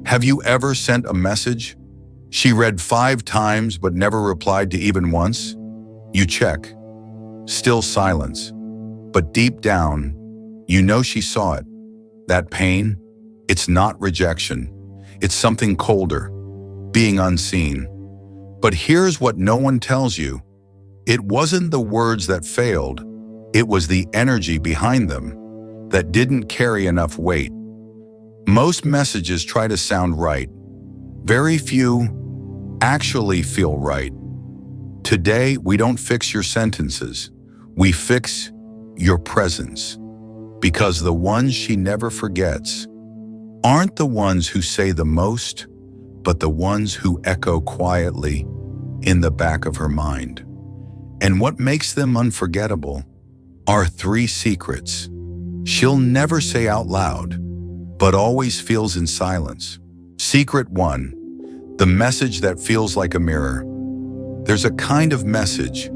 Have you ever sent a message she read 5 times but never replied to even once? You check. Still silence. But deep down, you know she saw it. That pain, it's not rejection. It's something colder, being unseen. But here's what no one tells you. It wasn't the words that failed. It was the energy behind them that didn't carry enough weight. Most messages try to sound right. Very few actually feel right. Today, we don't fix your sentences. We fix your presence. Because the ones she never forgets aren't the ones who say the most, but the ones who echo quietly in the back of her mind. And what makes them unforgettable are 3 secrets she'll never say out loud, but always feels in silence. Secret 1, the message that feels like a mirror. There's a kind of message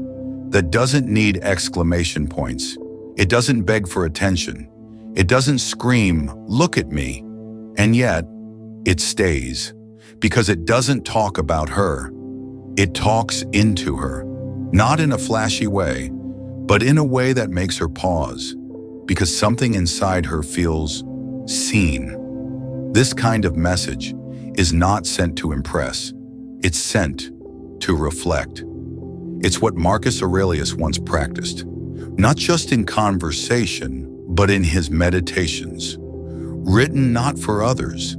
that doesn't need exclamation points. It doesn't beg for attention. It doesn't scream, "Look at me." And yet, it stays, because it doesn't talk about her. It talks into her, not in a flashy way, but in a way that makes her pause, because something inside her feels seen. This kind of message is not sent to impress. It's sent to reflect. It's what Marcus Aurelius once practiced, not just in conversation, but in his meditations, written not for others,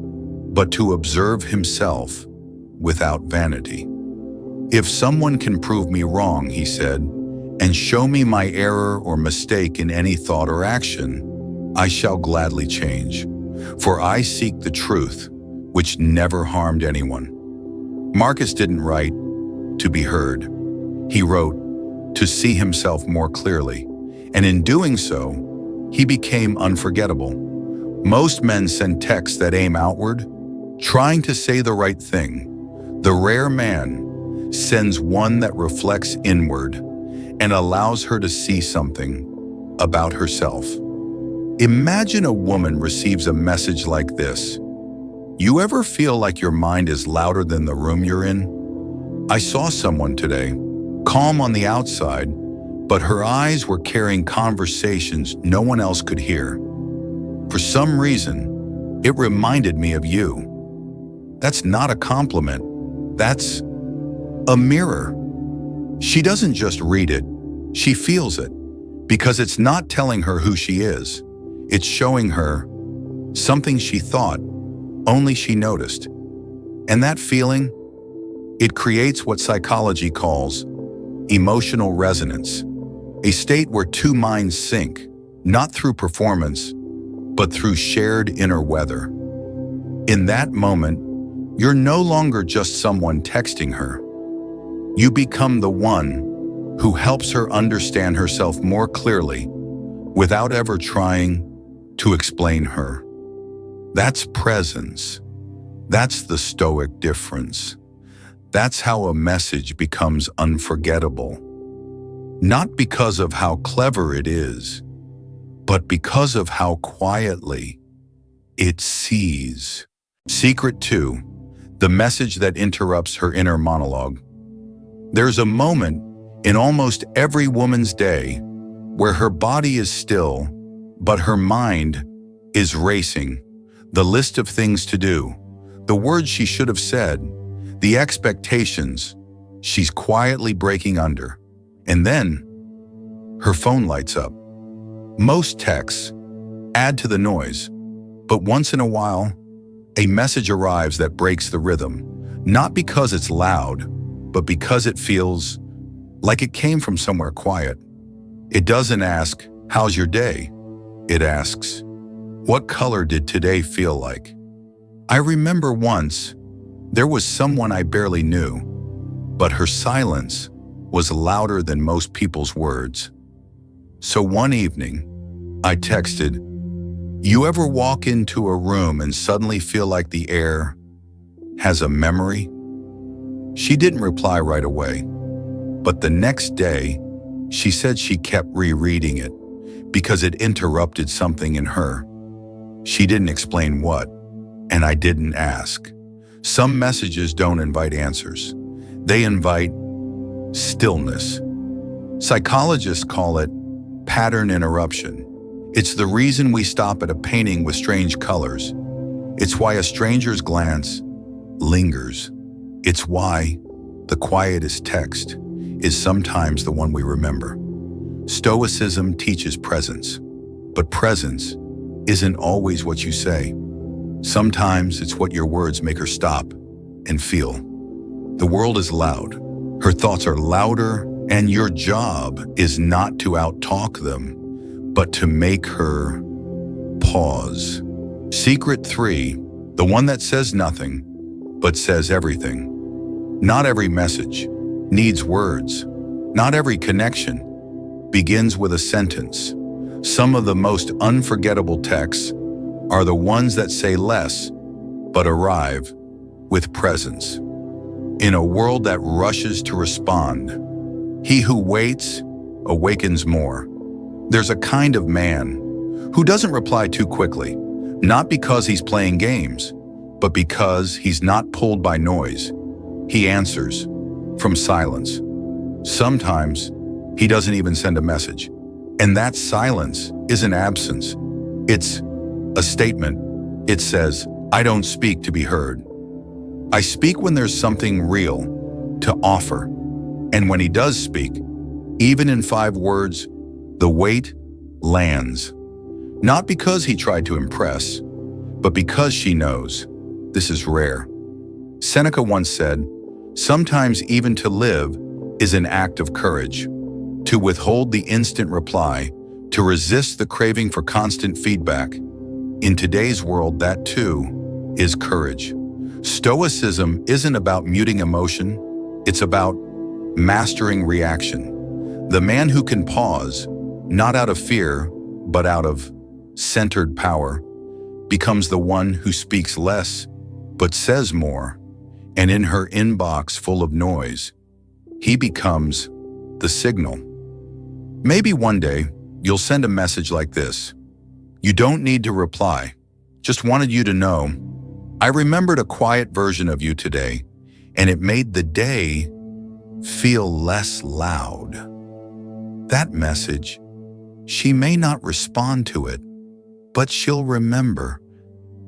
but to observe himself without vanity. If someone can prove me wrong, he said, and show me my error or mistake in any thought or action, I shall gladly change, for I seek the truth, which never harmed anyone. Marcus didn't write to be heard. He wrote to see himself more clearly, and in doing so, he became unforgettable. Most men send texts that aim outward, trying to say the right thing. The rare man sends one that reflects inward and allows her to see something about herself. Imagine a woman receives a message like this. You ever feel like your mind is louder than the room you're in? I saw someone today, calm on the outside, but her eyes were carrying conversations no one else could hear. For some reason, it reminded me of you. That's not a compliment. That's a mirror. She doesn't just read it, she feels it, because it's not telling her who she is. It's showing her something she thought only she noticed. And that feeling, it creates what psychology calls emotional resonance, a state where 2 minds sync, not through performance, but through shared inner weather. In that moment, you're no longer just someone texting her. You become the one who helps her understand herself more clearly without ever trying to explain her. That's presence. That's the Stoic difference. That's how a message becomes unforgettable. Not because of how clever it is, but because of how quietly it sees. Secret 2, the message that interrupts her inner monologue. There's a moment in almost every woman's day where her body is still, but her mind is racing. The list of things to do, the words she should have said, the expectations she's quietly breaking under. And then her phone lights up. Most texts add to the noise, but once in a while, a message arrives that breaks the rhythm, not because it's loud, but because it feels like it came from somewhere quiet. It doesn't ask, "How's your day?" It asks, "What color did today feel like?" I remember once, there was someone I barely knew, but her silence was louder than most people's words. So one evening, I texted, "You ever walk into a room and suddenly feel like the air has a memory?" She didn't reply right away, but the next day, she said she kept rereading it because it interrupted something in her. She didn't explain what. and I didn't ask. Some messages don't invite answers. They invite stillness. Psychologists call it pattern interruption. It's the reason we stop at a painting with strange colors. It's why a stranger's glance lingers. It's why the quietest text is sometimes the one we remember. Stoicism teaches presence, but presence isn't always what you say. Sometimes it's what your words make her stop and feel. The world is loud. Her thoughts are louder, and your job is not to outtalk them, but to make her pause. Secret 3, the one that says nothing, but says everything. Not every message needs words. Not every connection begins with a sentence. Some of the most unforgettable texts are the ones that say less, but arrive with presence. In a world that rushes to respond, he who waits awakens more. There's a kind of man who doesn't reply too quickly, not because he's playing games, but because he's not pulled by noise. He answers from silence. Sometimes he doesn't even send a message. And that silence isn't absence. It's a statement. It says, I don't speak to be heard. I speak when there's something real to offer. And when he does speak, even in 5 words, the weight lands. Not because he tried to impress, but because she knows this is rare. Seneca once said, sometimes even to live is an act of courage. To withhold the instant reply, to resist the craving for constant feedback. In today's world, that too is courage. Stoicism isn't about muting emotion, it's about mastering reaction. The man who can pause, not out of fear, but out of centered power, becomes the one who speaks less, but says more. And in her inbox full of noise, he becomes the signal. Maybe one day, you'll send a message like this. You don't need to reply. Just wanted you to know, I remembered a quiet version of you today, and it made the day feel less loud. That message, she may not respond to it, but she'll remember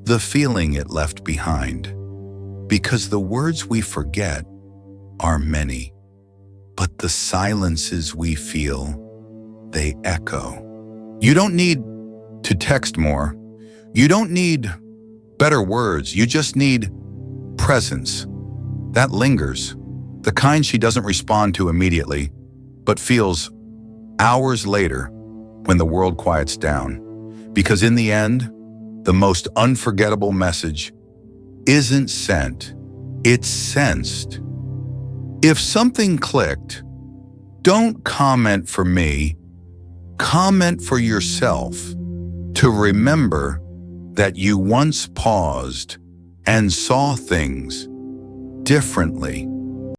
the feeling it left behind. Because the words we forget are many, but the silences we feel, they echo. You don't need to text more. You don't need better words. You just need presence. That lingers. The kind she doesn't respond to immediately, but feels hours later when the world quiets down. Because in the end, the most unforgettable message isn't sent, it's sensed. If something clicked, don't comment for me, comment for yourself to remember that you once paused and saw things differently.